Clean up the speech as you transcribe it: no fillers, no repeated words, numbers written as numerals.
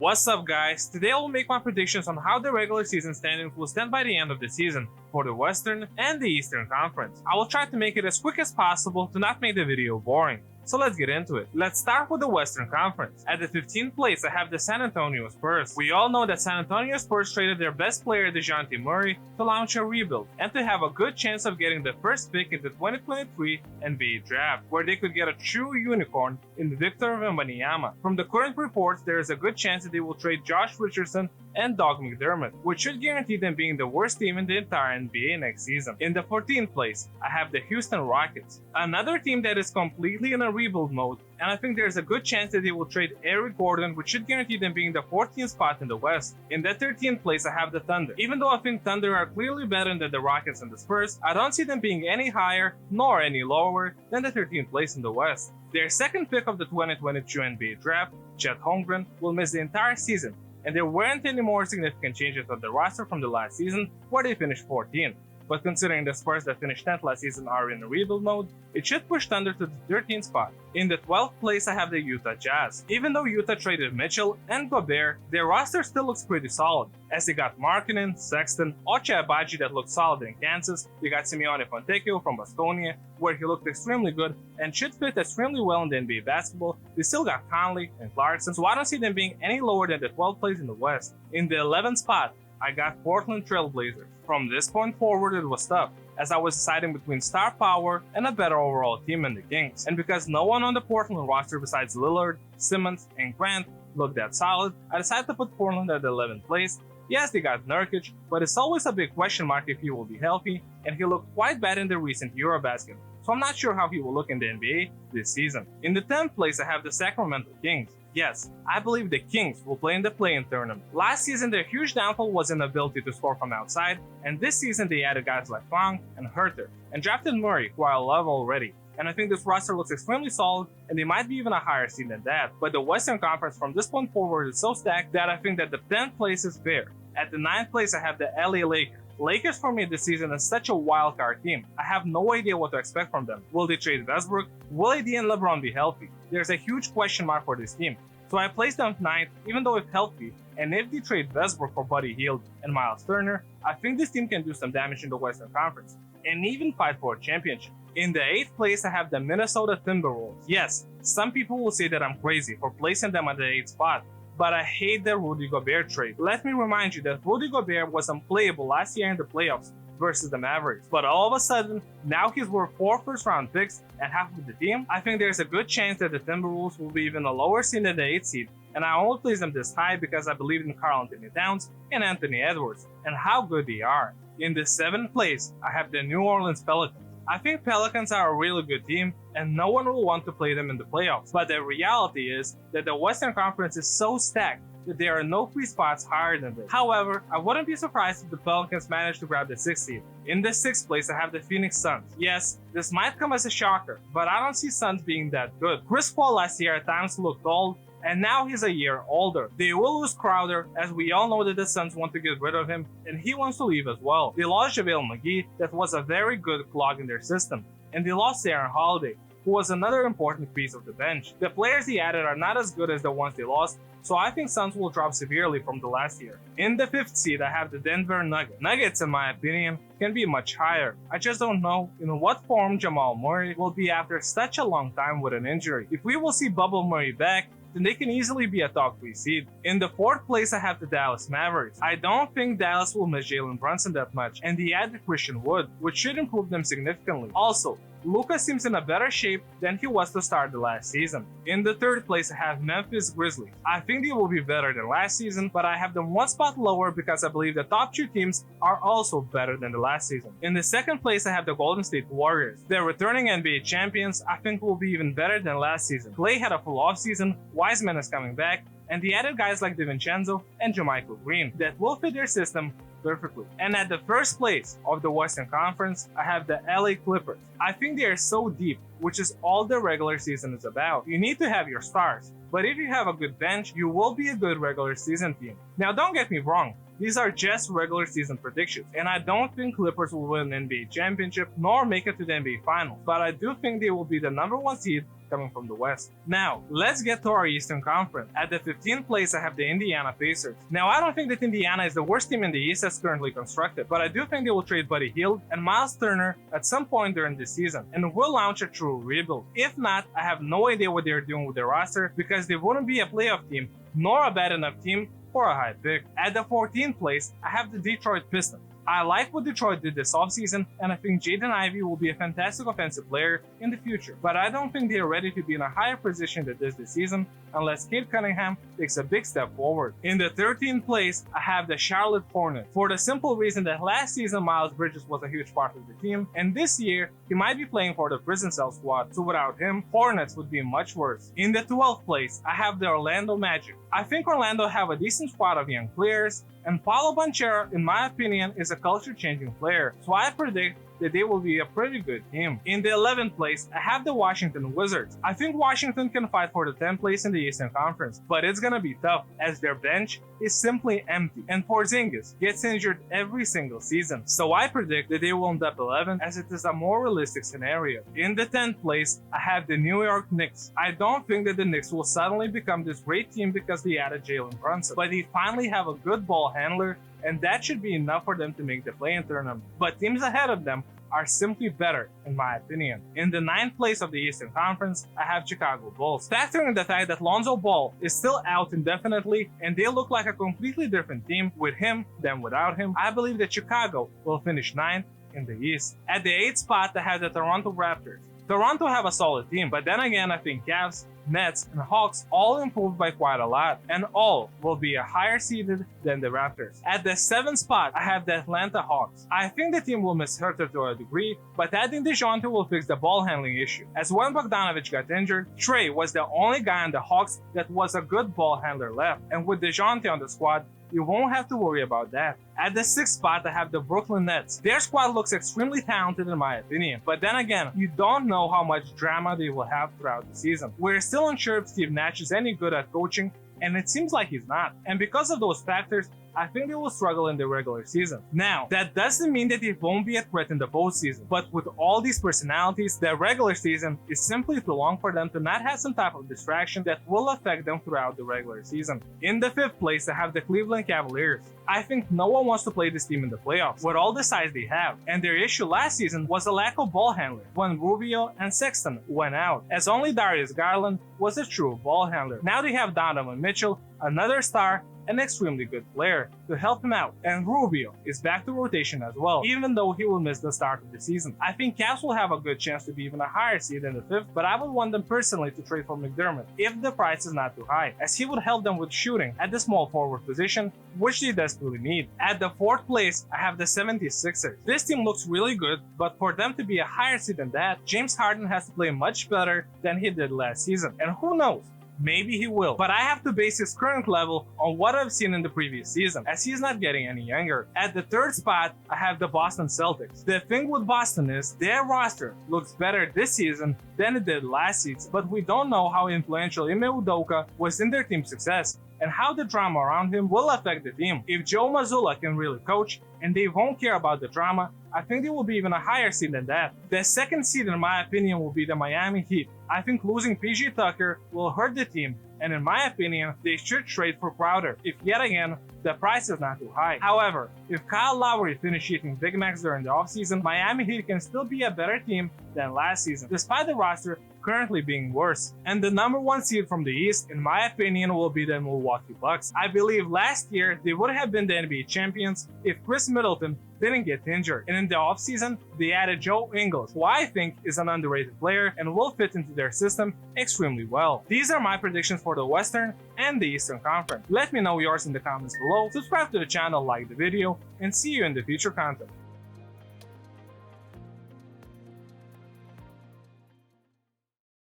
What's up, guys? Today I will make my predictions on how the regular season standings will stand by the end of the season for the Western and the Eastern Conference. I will try to make it as quick as possible to not make the video boring. So let's get into it. Let's start with the Western Conference. At the 15th place, I have the San Antonio Spurs. We all know that San Antonio Spurs traded their best player DeJounte Murray to launch a rebuild and to have a good chance of getting the first pick in the 2023 NBA Draft, where they could get a true unicorn in Victor Wembanyama. From the current reports, there is a good chance that they will trade Josh Richardson and Doug McDermott, which should guarantee them being the worst team in the entire NBA next season. In the 14th place, I have the Houston Rockets, another team that is completely in a rebuild mode, and I think there's a good chance that they will trade Eric Gordon, which should guarantee them being the 14th spot in the West. In the 13th place, I have the Thunder. Even though I think Thunder are clearly better than the Rockets and the Spurs, I don't see them being any higher nor any lower than the 13th place in the West. Their second pick of the 2022 NBA Draft, Chet Holmgren, will miss the entire season, and there weren't any more significant changes on the roster from the last season, where they finished 14th. But considering the Spurs that finished 10th last season are in a rebuild mode, it should push Thunder to the 13th spot. In the 12th place, I have the Utah Jazz. Even though Utah traded Mitchell and Gobert, their roster still looks pretty solid, as they got Markkanen, Sexton, Ochai Agbaji that looked solid in Kansas, they got Simeone Fontecchio from Baskonia, where he looked extremely good and should fit extremely well in the NBA basketball. They still got Conley and Clarkson, so I don't see them being any lower than the 12th place in the West. In the 11th spot, I got Portland Trail Blazers. From this point forward, it was tough, as I was deciding between star power and a better overall team in the Kings. And because no one on the Portland roster besides Lillard, Simmons, and Grant looked that solid, I decided to put Portland at the 11th place. Yes, they got Nurkic, but it's always a big question mark if he will be healthy, and he looked quite bad in the recent Eurobasket, so I'm not sure how he will look in the NBA this season. In the 10th place, I have the Sacramento Kings. Yes, I believe the Kings will play in the play-in tournament. Last season, their huge downfall was inability to score from outside, and this season they added guys like Fong and Herter, and drafted Murray, who I love already. And I think this roster looks extremely solid, and they might be even a higher seed than that. But the Western Conference from this point forward is so stacked that I think that the 10th place is fair. At the 9th place, I have the LA Lakers. Lakers for me this season is such a wild card team. I have no idea what to expect from them. Will they trade Westbrook? Will AD and LeBron be healthy? There's a huge question mark for this team. So I placed them 9th, even though if healthy, and if they trade Westbrook for Buddy Hield and Miles Turner, I think this team can do some damage in the Western Conference, and even fight for a championship. In the 8th place, I have the Minnesota Timberwolves. Yes, some people will say that I'm crazy for placing them at the 8th spot, but I hate the Rudy Gobert trade. Let me remind you that Rudy Gobert was unplayable last year in the playoffs versus the Mavericks, but all of a sudden, now he's worth 4 first-round picks and half of the team. I think there's a good chance that the Timberwolves will be even a lower seed than the 8th seed, and I only place them this high because I believe in Karl-Anthony Towns and Anthony Edwards, and how good they are. In the 7th place, I have the New Orleans Pelicans. I think Pelicans are a really good team, and no one will want to play them in the playoffs. But the reality is that the Western Conference is so stacked that there are no free spots higher than this. However, I wouldn't be surprised if the Pelicans manage to grab the 6th seed. In the 6th place, I have the Phoenix Suns. Yes, this might come as a shocker, but I don't see Suns being that good. Chris Paul last year at times looked old, and now he's a year older. They will lose Crowder, as we all know that the Suns want to get rid of him, and he wants to leave as well. They lost JaVale McGee, that was a very good clog in their system, and they lost Aaron Holiday, who was another important piece of the bench. The players they added are not as good as the ones they lost, so I think Suns will drop severely from the last year. In the 5th seed, I have the Denver Nuggets. Nuggets, in my opinion, can be much higher. I just don't know in what form Jamal Murray will be after such a long time with an injury. If we will see Bubble Murray back, then they can easily be a top 3 seed. In the 4th place, I have the Dallas Mavericks. I don't think Dallas will miss Jalen Brunson that much, and they added Christian Wood, which should improve them significantly. Also, Luka seems in a better shape than he was to start the last season. In the 3rd place, I have Memphis Grizzlies. I think they will be better than last season, but I have them 1 spot lower because I believe the top 2 teams are also better than the last season. In the 2nd place, I have the Golden State Warriors. Their returning NBA champions, I think, will be even better than last season. Klay had a full offseason, Wiseman is coming back, and they added guys like DiVincenzo and JaMychal Green that will fit their system perfectly. And at the 1st place of the Western Conference, I have the LA Clippers. I think they are so deep, which is all the regular season is about. You need to have your stars, but if you have a good bench, you will be a good regular season team. Now don't get me wrong, these are just regular season predictions, and I don't think Clippers will win an NBA championship nor make it to the NBA Finals, but I do think they will be the number 1 seed coming from the West. Now, let's get to our Eastern Conference. At the 15th place, I have the Indiana Pacers. Now, I don't think that Indiana is the worst team in the East as currently constructed, but I do think they will trade Buddy Hield and Miles Turner at some point during this season, and will launch a true rebuild. If not, I have no idea what they're doing with their roster, because they wouldn't be a playoff team, nor a bad enough team for a high pick. At the 14th place, I have the Detroit Pistons. I like what Detroit did this offseason, and I think Jaden Ivey will be a fantastic offensive player in the future, but I don't think they are ready to be in a higher position than this season unless Cade Cunningham takes a big step forward. In the 13th place, I have the Charlotte Hornets, for the simple reason that last season Miles Bridges was a huge part of the team, and this year he might be playing for the prison cell squad, so without him, Hornets would be much worse. In the 12th place, I have the Orlando Magic. I think Orlando have a decent squad of young players, and Paolo Banchero, in my opinion, is a culture-changing player, so I predict that they will be a pretty good team. In the 11th place, I have the Washington Wizards. I think Washington can fight for the 10th place in the Eastern Conference, but it's gonna be tough as their bench is simply empty, and Porzingis gets injured every single season. So I predict that they will end up 11th, as it is a more realistic scenario. In the 10th place, I have the New York Knicks. I don't think that the Knicks will suddenly become this great team because they added Jalen Brunson, but they finally have a good ball handler, and that should be enough for them to make the play-in tournament. But teams ahead of them are simply better, in my opinion. In the 9th place of the Eastern Conference, I have Chicago Bulls. Factoring the fact that Lonzo Ball is still out indefinitely, and they look like a completely different team with him than without him, I believe that Chicago will finish 9th in the East. At the 8th spot, I have the Toronto Raptors. Toronto have a solid team, but then again, I think Cavs, Nets, and Hawks all improved by quite a lot, and all will be a higher seeded than the Raptors. At the 7th spot, I have the Atlanta Hawks. I think the team will miss Herter to a degree, but adding DeJounte will fix the ball handling issue, as when Bogdanovich got injured, Trey was the only guy on the Hawks that was a good ball handler left, and with DeJounte on the squad, you won't have to worry about that. At the 6th spot, I have the Brooklyn Nets. Their squad looks extremely talented in my opinion, but then again, you don't know how much drama they will have throughout the season. We're still unsure if Steve Nash is any good at coaching, and it seems like he's not. And because of those factors, I think they will struggle in the regular season. Now, that doesn't mean that they won't be a threat in the postseason, but with all these personalities, the regular season is simply too long for them to not have some type of distraction that will affect them throughout the regular season. In the 5th place, I have the Cleveland Cavaliers. I think no one wants to play this team in the playoffs with all the size they have, and their issue last season was a lack of ball handler when Rubio and Sexton went out, as only Darius Garland was a true ball handler. Now they have Donovan Mitchell, another star, an extremely good player to help him out, and Rubio is back to rotation as well, even though he will miss the start of the season. I think Cavs will have a good chance to be even a higher seed in the 5th, but I would want them personally to trade for McDermott if the price is not too high, as he would help them with shooting at the small forward position, which they desperately need. At the 4th place, I have the 76ers. This team looks really good, but for them to be a higher seed than that, James Harden has to play much better than he did last season, and who knows? Maybe he will, but I have to base his current level on what I've seen in the previous season, as he's not getting any younger. At the 3rd spot, I have the Boston Celtics. The thing with Boston is their roster looks better this season than it did last season, but we don't know how influential Ime Udoka was in their team's success, and how the drama around him will affect the team. If Joe Mazzulla can really coach, and they won't care about the drama, I think they will be even a higher seed than that. The 2nd seed, in my opinion, will be the Miami Heat. I think losing PG Tucker will hurt the team, and in my opinion, they should trade for Crowder if yet again the price is not too high. However, if Kyle Lowry finishes eating Big Macs during the offseason, Miami Heat can still be a better team than last season, despite the roster currently being worse. And the number 1 seed from the East, in my opinion, will be the Milwaukee Bucks. I believe last year they would have been the NBA champions if Chris Middleton didn't get injured. And in the offseason, they added Joe Ingles, who I think is an underrated player and will fit into their system extremely well. These are my predictions for the Western and the Eastern Conference. Let me know yours in the comments below, subscribe to the channel, like the video, and see you in the future content.